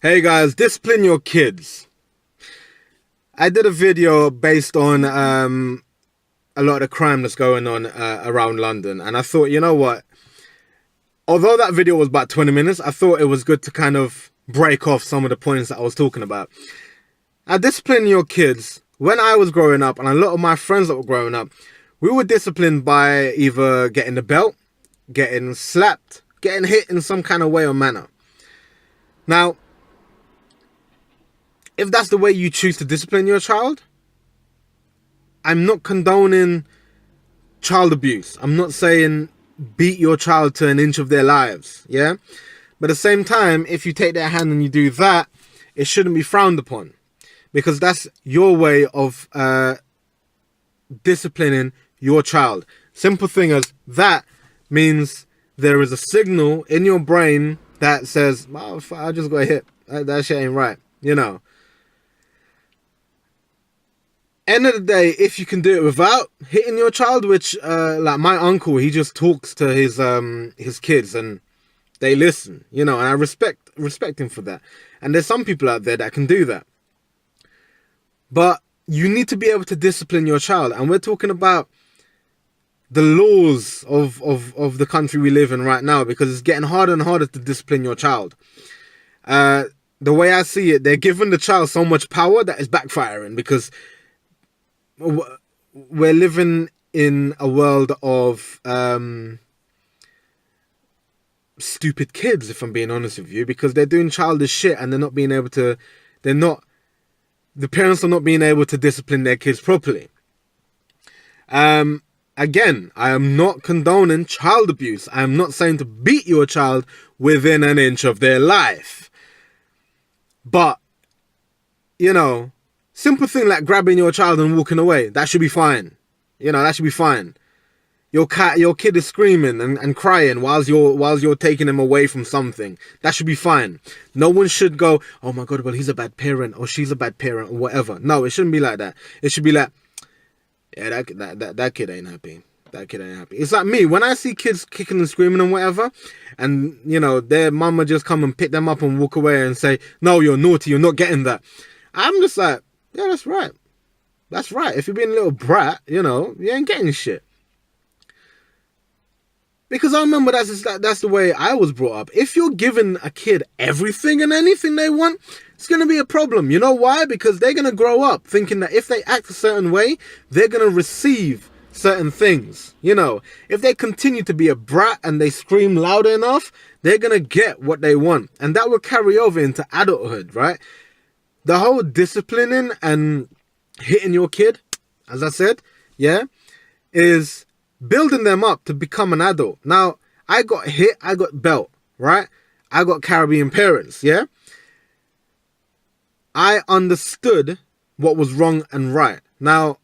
Hey guys, discipline your kids. I did a video based on a lot of the crime that's going on around London, and I thought, you know what? Although that video was about 20 minutes, I thought it was good to kind of break off some of the points that I was talking about. Now, discipline your kids. When I was growing up, and a lot of my friends that were growing up, we were disciplined by either getting the belt, getting slapped, getting hit in some kind of way or manner. Now, if that's the way you choose to discipline your child, I'm not condoning child abuse. I'm not saying beat your child to an inch of their lives, yeah? But at the same time, if you take their hand and you do that, it shouldn't be frowned upon, because that's your way of disciplining your child. Simple thing as that means there is a signal in your brain that says, oh, I just got hit. That shit ain't right, you know? End of the day, if you can do it without hitting your child, which like my uncle, he just talks to his kids and they listen, you know, and I respect him for that. And there's some people out there that can do that. But you need to be able to discipline your child, and we're talking about the laws of the country we live in right now, because it's getting harder and harder to discipline your child. The way I see it, they're giving the child so much power that it's backfiring, because we're living in a world of stupid kids, if I'm being honest with you, because they're doing childish shit and the parents are not being able to discipline their kids properly. Again, I am not condoning child abuse. I am not saying to beat your child within an inch of their life. But, you know, simple thing like grabbing your child and walking away, that should be fine. You know, that should be fine. Your kid is screaming and crying whilst you're taking him away from something. That should be fine. No one should go, oh my God, well, he's a bad parent or she's a bad parent or whatever. No, it shouldn't be like that. It should be like, yeah, that kid ain't happy. That kid ain't happy. It's like me, when I see kids kicking and screaming and whatever, and, you know, their mama just come and pick them up and walk away and say, no, you're naughty, you're not getting that. I'm just like, yeah, that's right. That's right. If you're being a little brat, you know, you ain't getting shit. Because I remember that's the way I was brought up. If you're giving a kid everything and anything they want, it's going to be a problem. You know why? Because they're going to grow up thinking that if they act a certain way, they're going to receive certain things. You know, if they continue to be a brat and they scream loud enough, they're going to get what they want. And that will carry over into adulthood, right? The whole disciplining and hitting your kid, as I said, yeah, is building them up to become an adult. Now, I got hit, I got belt, right? I got Caribbean parents, yeah? I understood what was wrong and right. Now,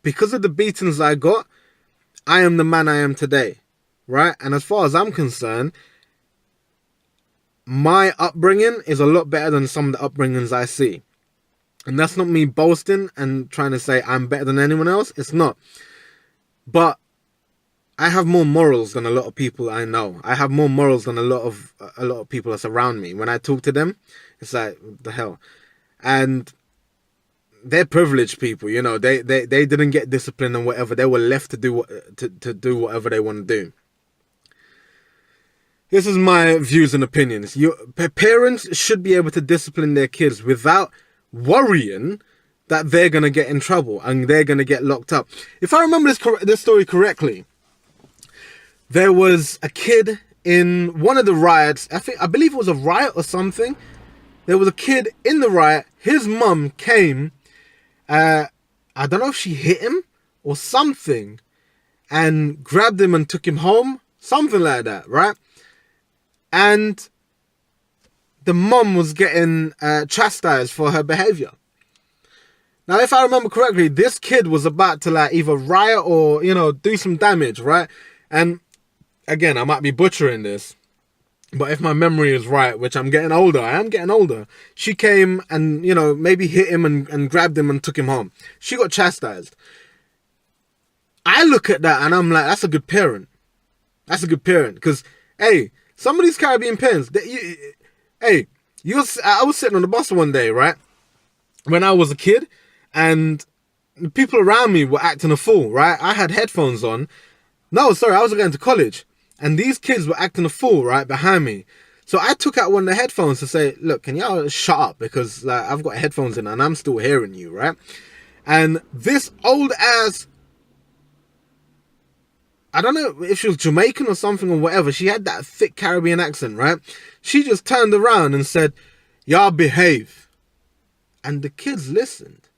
because of the beatings I got, I am the man I am today, right? And as far as I'm concerned, my upbringing is a lot better than some of the upbringings I see. And that's not me boasting and trying to say I'm better than anyone else. It's not. But I have more morals than a lot of people I know. I have more morals than a lot of people that's around me. When I talk to them, it's like, what the hell? And they're privileged people, you know. They didn't get disciplined and whatever. They were left to do do whatever they want to do. This is my views and opinions. Parents should be able to discipline their kids without worrying that they're going to get in trouble and they're going to get locked up. If I remember this story correctly, there was a kid in one of the riots. I believe it was a riot or something. There was a kid in the riot. His mum came. I don't know if she hit him or something and grabbed him and took him home. Something like that, right? And the mum was getting chastised for her behavior. Now, if I remember correctly, this kid was about to like either riot or, you know, do some damage, right? And again, I might be butchering this, but if my memory is right, which I'm getting older, I am getting older, she came and, you know, maybe hit him and grabbed him and took him home. She got chastised. I look at that and I'm like, that's a good parent. That's a good parent. Because, hey, some of these Caribbean parents, hey, I was sitting on the bus one day, right, when I was a kid, and the people around me were acting a fool, right? I had headphones on. No, sorry, I was going to college, and these kids were acting a fool, right, behind me. So I took out one of the headphones to say, look, can y'all shut up? Because like, I've got headphones in and I'm still hearing you, right? And this old ass, I don't know if she was Jamaican or something or whatever, she had that thick Caribbean accent, right? She just turned around and said, y'all behave. And the kids listened.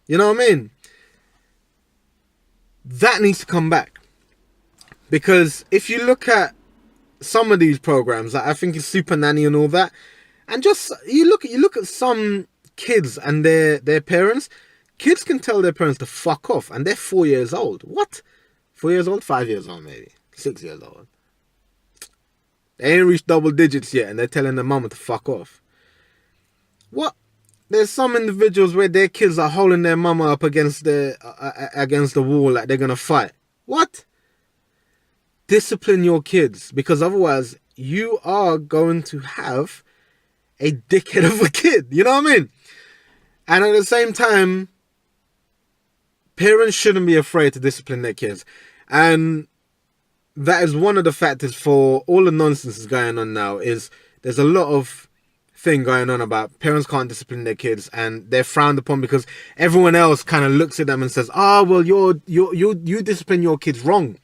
You know what I mean? That needs to come back. Because if you look at some of these programs, like I think it's Super Nanny and all that, and just you look at some kids and their parents. Kids can tell their parents to fuck off, and they're 4 years old. What? 4 years old? 5 years old, maybe 6 years old. They ain't reached double digits yet, and they're telling their mama to fuck off. What? There's some individuals where their kids are holding their mama up against the wall like they're gonna fight. What? Discipline your kids, because otherwise you are going to have a dickhead of a kid. You know what I mean? And at the same time, parents shouldn't be afraid to discipline their kids. And that is one of the factors for all the nonsense that's going on now. Is there's a lot of thing going on about parents can't discipline their kids, and they're frowned upon because everyone else kind of looks at them and says, "Oh, well, you discipline your kids wrong."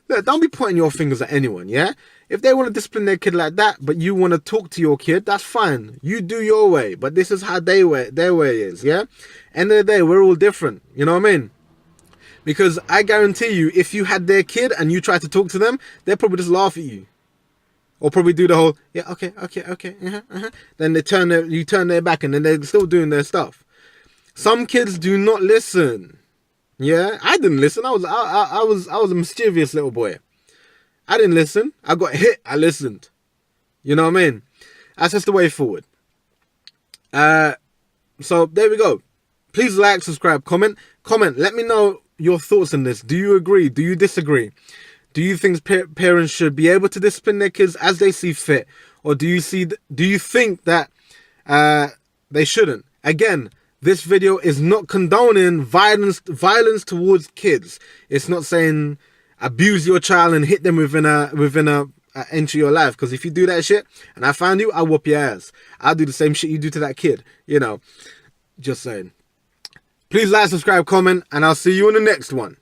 Look, don't be pointing your fingers at anyone, yeah? If they want to discipline their kid like that, but you want to talk to your kid, that's fine. You do your way, but this is how their way is, yeah? End of the day, we're all different, you know what I mean? Because I guarantee you, if you had their kid and you tried to talk to them, they'd probably just laugh at you. Or probably do the whole, yeah, okay, Then you turn their back, and then they're still doing their stuff. Some kids do not listen. Yeah, I didn't listen. I was a mischievous little boy. I didn't listen. I got hit. I listened. You know what I mean? That's just the way forward. So there we go. Please like, subscribe, comment. Let me know your thoughts on this. Do you agree? Do you disagree? Do you think parents should be able to discipline their kids as they see fit, or do you think that they shouldn't? Again, this video is not condoning violence towards kids. It's not saying abuse your child and hit them within a inch of your life. Because if you do that shit and I find you, I'll whoop your ass. I'll do the same shit you do to that kid. You know, just saying. Please like, subscribe, comment, and I'll see you in the next one.